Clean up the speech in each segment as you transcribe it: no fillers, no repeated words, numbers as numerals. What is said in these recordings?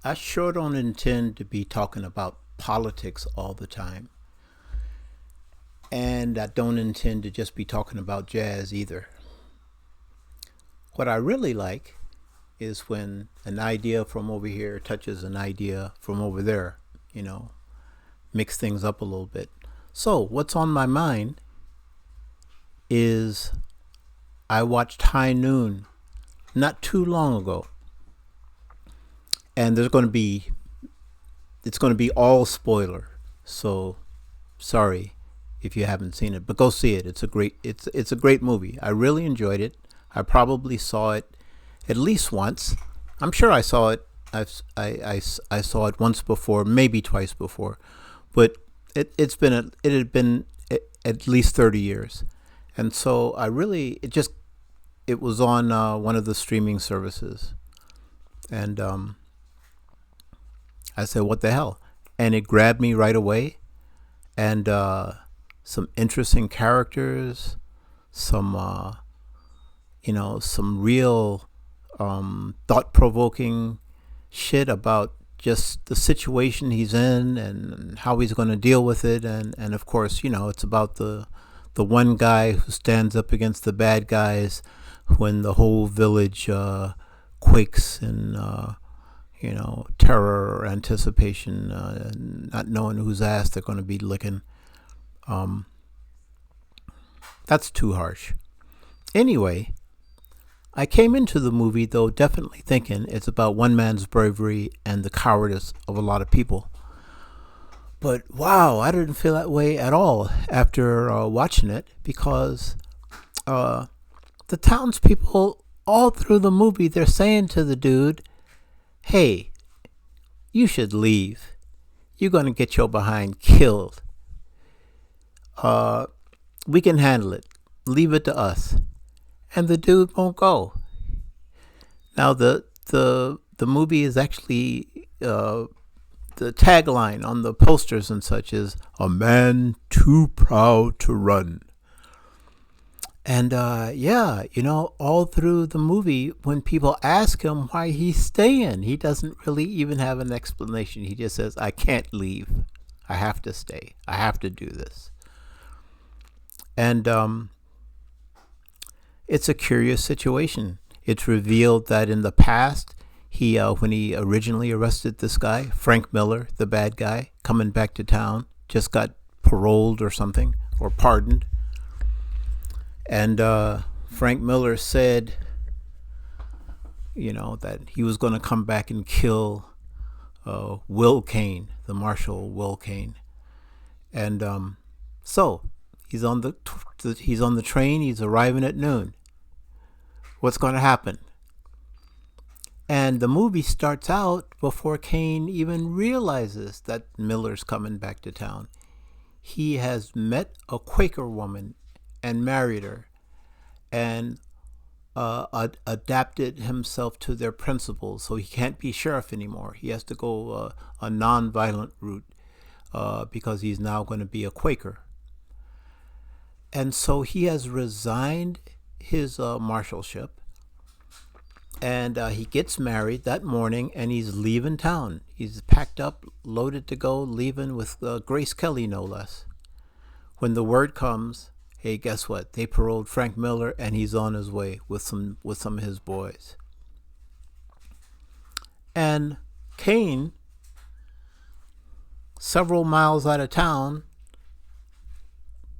I sure don't intend to be talking about politics all the time. And I don't intend to just be talking about jazz either. What I really like is when an idea from over here touches an idea from over there, you know, mix things up a little bit. So, what's on my mind is I watched High Noon not too long ago. And it's going to be all spoiler. So, sorry if you haven't seen it, but go see it. It's a great movie. I really enjoyed it. I probably saw it at least once. I'm sure I saw it. I saw it once before, maybe twice before, but it had been at least 30 years, and so it was on one of the streaming services, and I said, "What the hell?" And it grabbed me right away, and some interesting characters, some some real thought-provoking shit about just the situation he's in and how he's going to deal with it, and of course, it's about the one guy who stands up against the bad guys when the whole village quakes in terror or anticipation, not knowing whose ass they're going to be licking. That's too harsh. Anyway, I came into the movie, though, definitely thinking it's about one man's bravery and the cowardice of a lot of people. But wow, I didn't feel that way at all after watching it, because the townspeople, all through the movie, they're saying to the dude, "Hey, you should leave. You're going to get your behind killed. We can handle it. Leave it to us." And the dude won't go. Now the movie is actually the tagline on the posters and such is "A man too proud to run." And all through the movie, when people ask him why he's staying, he doesn't really even have an explanation. He just says, "I can't leave. I have to stay. I have to do this." And it's a curious situation. It's revealed that in the past, when he originally arrested this guy, Frank Miller, the bad guy, coming back to town, just got paroled or something, or pardoned. And Frank Miller said, that he was going to come back and kill Will Kane, the Marshal Will Kane. And so he's on the train. He's arriving at noon. What's going to happen? And the movie starts out before Kane even realizes that Miller's coming back to town. He has met a Quaker woman and married her, and adapted himself to their principles. So he can't be sheriff anymore. He has to go a non-violent route because he's now going to be a Quaker. And so he has resigned his marshalship, and he gets married that morning, and he's leaving town. He's packed up, loaded to go, leaving with Grace Kelly, no less. When the word comes, hey, guess what? They paroled Frank Miller, and he's on his way with some of his boys. And Kane, several miles out of town,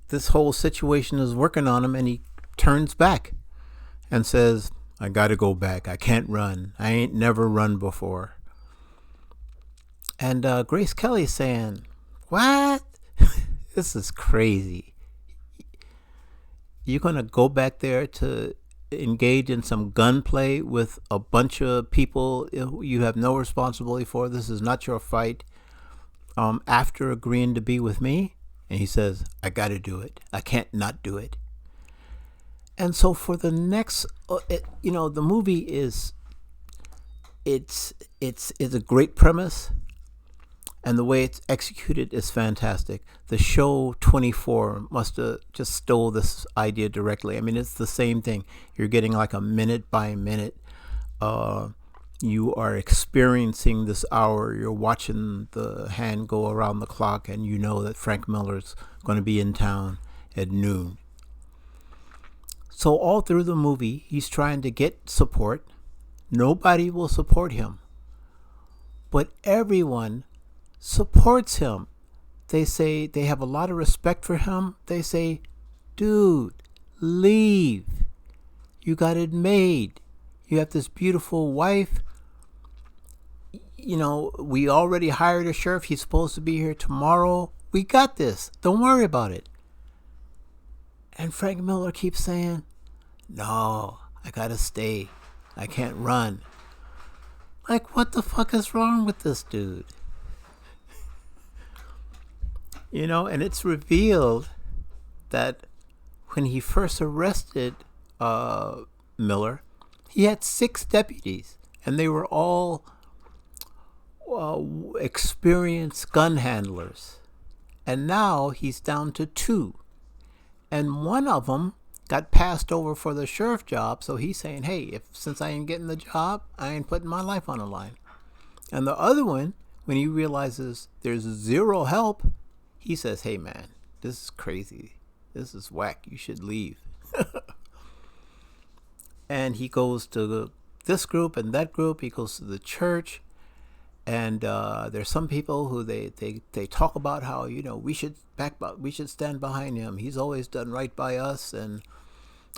this whole situation is working on him, and he turns back and says, "I gotta go back. I can't run. I ain't never run before." And Grace Kelly saying, "What? This is crazy. You're gonna go back there to engage in some gunplay with a bunch of people you have no responsibility for? This is not your fight. After agreeing to be with me?" And he says, "I gotta do it. I can't not do it." And so for the next, the movie it's a great premise, and the way it's executed is fantastic. The show 24 must have just stole this idea directly. I mean, it's the same thing. You're getting like a minute by minute You are experiencing this hour. You're watching the hand go around the clock, and you know that Frank Miller's going to be in town at noon. So all through the movie, he's trying to get support. Nobody will support him, but everyone supports him. They say they have a lot of respect for him. They say, dude, leave. You got it made. You have this beautiful wife. You know, we already hired a sheriff. He's supposed to be here tomorrow. We got this. Don't worry about it. And Frank Miller keeps saying, no, I gotta stay. I can't run. Like, what the fuck is wrong with this dude? You know, and it's revealed that when he first arrested Miller, he had 6 deputies, and they were all experienced gun handlers. And now he's down to 2. And one of them got passed over for the sheriff job, so he's saying, hey, since I ain't getting the job, I ain't putting my life on the line. And the other one, when he realizes there's 0 help, he says, hey man, this is crazy. This is whack. You should leave. And he goes to this group and that group. He goes to the church. And there's some people who they talk about how, you know, we should stand behind him. He's always done right by us. And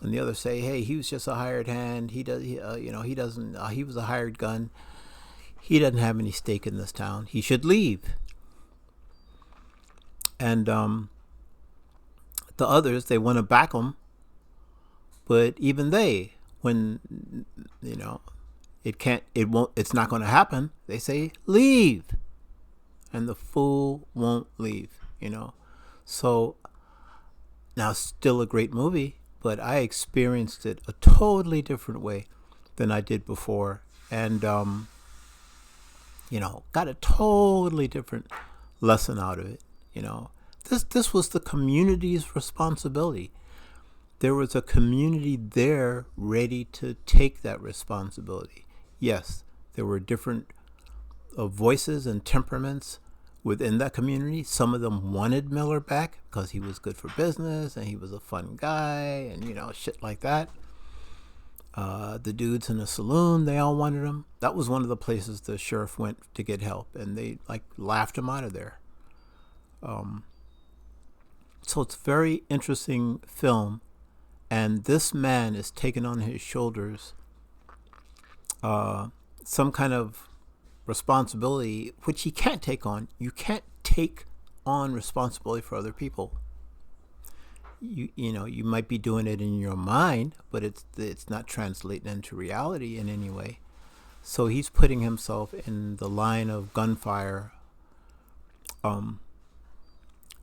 the others say, hey, he was just a hired hand. He was a hired gun. He doesn't have any stake in this town. He should leave. And the others, they want to back him. But even they, when, you know, it's not going to happen, they say, leave. And the fool won't leave, you know. So, now still a great movie, but I experienced it a totally different way than I did before. And, you know, got a totally different lesson out of it, you know. This was the community's responsibility. There was a community there ready to take that responsibility. Yes, there were different voices and temperaments within that community. Some of them wanted Miller back because he was good for business and he was a fun guy and, you know, shit like that. The dudes in the saloon, they all wanted him. That was one of the places the sheriff went to get help, and they like laughed him out of there. So it's a very interesting film, and this man is taking on his shoulders some kind of responsibility which he can't take on. You can't take on responsibility for other people. You know, you might be doing it in your mind, but it's not translating into reality in any way. So he's putting himself in the line of gunfire, and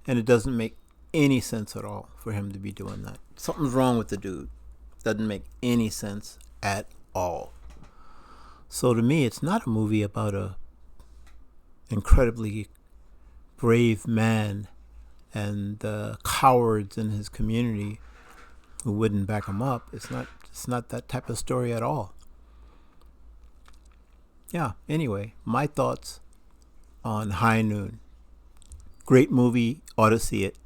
it doesn't make any sense at all for him to be doing that. Something's wrong with the dude. Doesn't make any sense at all. So to me, it's not a movie about a incredibly brave man and the cowards in his community who wouldn't back him up. It's not that type of story at all. Yeah, anyway, my thoughts on High Noon. Great movie, ought to see it.